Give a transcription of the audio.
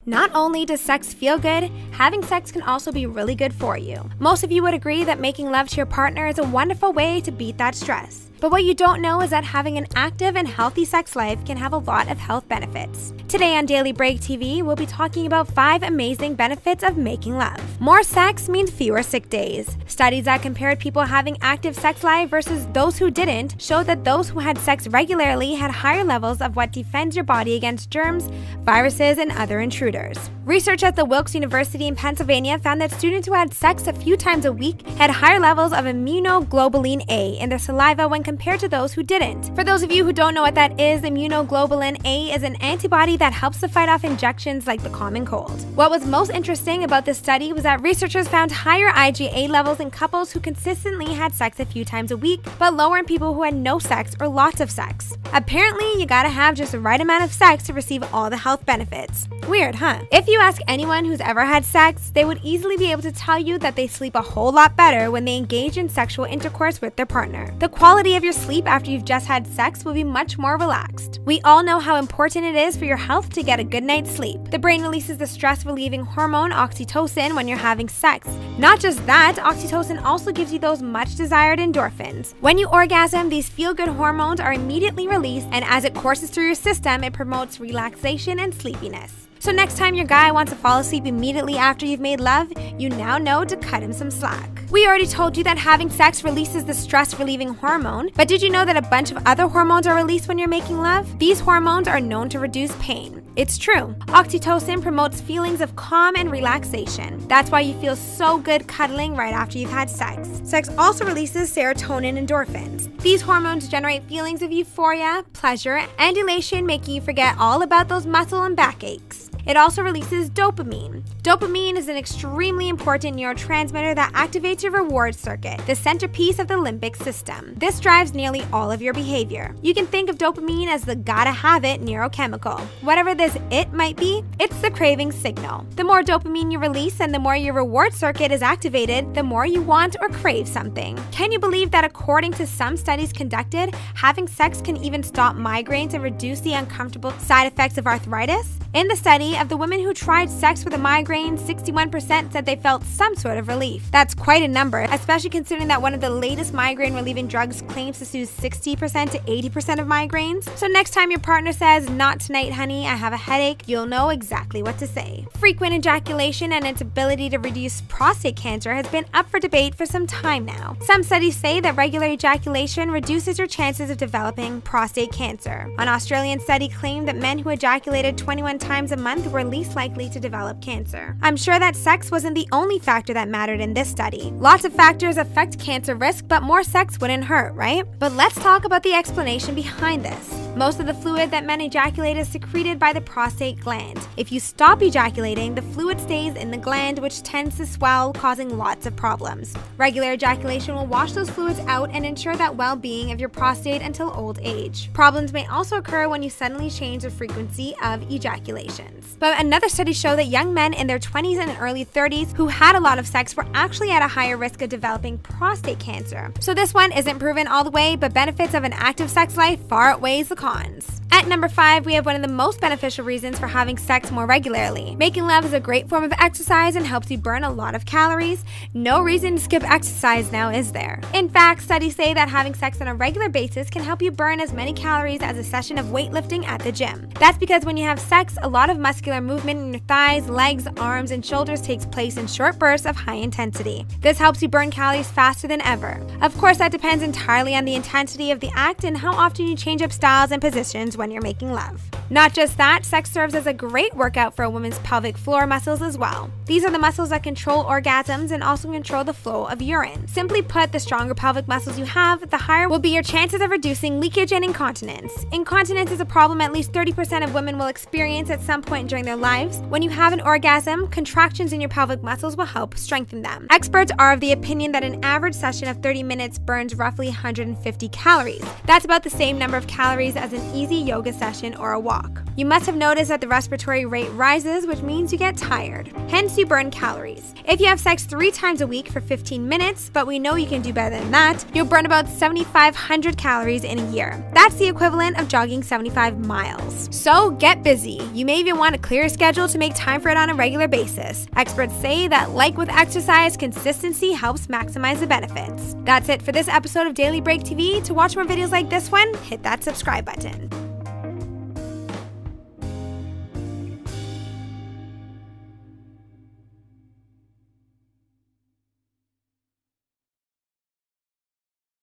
Not only does sex feel good, having sex can also be really good for you. Most of you would agree that making love to your partner is a wonderful way to beat that stress. But what you don't know is that having an active and healthy sex life can have a lot of health benefits. Today on Daily Break TV, we'll be talking about 5 amazing benefits of making love. More sex means fewer sick days. Studies that compared people having active sex life versus those who didn't showed that those who had sex regularly had higher levels of what defends your body against germs, viruses, and other intruders. Research at the Wilkes University in Pennsylvania found that students who had sex a few times a week had higher levels of immunoglobulin A in their saliva when compared to those who didn't. For those of you who don't know what that is, immunoglobulin A is an antibody that helps to fight off infections like the common cold. What was most interesting about this study was that researchers found higher IgA levels in couples who consistently had sex a few times a week, but lower in people who had no sex or lots of sex. Apparently, you gotta have just the right amount of sex to receive all the health benefits. Weird, huh? If you ask anyone who's ever had sex, they would easily be able to tell you that they sleep a whole lot better when they engage in sexual intercourse with their partner. The quality of your sleep after you've just had sex will be much more relaxed. We all know how important it is for your health to get a good night's sleep. The brain releases the stress-relieving hormone oxytocin when you're having sex. Not just that, oxytocin also gives you those much-desired endorphins. When you orgasm, these feel-good hormones are immediately released, and as it courses through your system, it promotes relaxation and sleepiness. So next time your guy wants to fall asleep immediately after you've made love, you now know to cut him some slack. We already told you that having sex releases the stress-relieving hormone, but did you know that a bunch of other hormones are released when you're making love? These hormones are known to reduce pain. It's true. Oxytocin promotes feelings of calm and relaxation. That's why you feel so good cuddling right after you've had sex. Sex also releases serotonin endorphins. These hormones generate feelings of euphoria, pleasure, and elation, making you forget all about those muscle and backaches. It also releases dopamine. Dopamine is an extremely important neurotransmitter that activates your reward circuit, the centerpiece of the limbic system. This drives nearly all of your behavior. You can think of dopamine as the gotta have it neurochemical. Whatever this it might be, it's the craving signal. The more dopamine you release and the more your reward circuit is activated, the more you want or crave something. Can you believe that according to some studies conducted, having sex can even stop migraines and reduce the uncomfortable side effects of arthritis? In the study, of the women who tried sex with a migraine, 61% said they felt some sort of relief. That's quite a number, especially considering that one of the latest migraine-relieving drugs claims to soothe 60% to 80% of migraines. So next time your partner says, "Not tonight, honey, I have a headache," you'll know exactly what to say. Frequent ejaculation and its ability to reduce prostate cancer has been up for debate for some time now. Some studies say that regular ejaculation reduces your chances of developing prostate cancer. An Australian study claimed that men who ejaculated 21 times a month were least likely to develop cancer. I'm sure that sex wasn't the only factor that mattered in this study. Lots of factors affect cancer risk, but more sex wouldn't hurt, right? But let's talk about the explanation behind this. Most of the fluid that men ejaculate is secreted by the prostate gland. If you stop ejaculating, the fluid stays in the gland, which tends to swell, causing lots of problems. Regular ejaculation will wash those fluids out and ensure that well-being of your prostate until old age. Problems may also occur when you suddenly change the frequency of ejaculations. But another study showed that young men in their 20s and early 30s who had a lot of sex were actually at a higher risk of developing prostate cancer. So this one isn't proven all the way, but benefits of an active sex life far outweighs the cons. At number 5, we have one of the most beneficial reasons for having sex more regularly. Making love is a great form of exercise and helps you burn a lot of calories. No reason to skip exercise now, is there? In fact, studies say that having sex on a regular basis can help you burn as many calories as a session of weightlifting at the gym. That's because when you have sex, a lot of muscular movement in your thighs, legs, arms, and shoulders takes place in short bursts of high intensity. This helps you burn calories faster than ever. Of course, that depends entirely on the intensity of the act and how often you change up styles and positions when you're making love. Not just that, sex serves as a great workout for a woman's pelvic floor muscles as well. These are the muscles that control orgasms and also control the flow of urine. Simply put, the stronger pelvic muscles you have, the higher will be your chances of reducing leakage and incontinence. Incontinence is a problem at least 30% of women will experience at some point during their lives. When you have an orgasm, contractions in your pelvic muscles will help strengthen them. Experts are of the opinion that an average session of 30 minutes burns roughly 150 calories. That's about the same number of calories as an easy yoga session or a walk. You must have noticed that the respiratory rate rises, which means you get tired. Hence, you burn calories. If you have sex 3 times a week for 15 minutes, but we know you can do better than that, you'll burn about 7,500 calories in a year. That's the equivalent of jogging 75 miles. So get busy. You may even want a clear schedule to make time for it on a regular basis. Experts say that, like with exercise, consistency helps maximize the benefits. That's it for this episode of Daily Break TV. To watch more videos like this one, hit that subscribe button.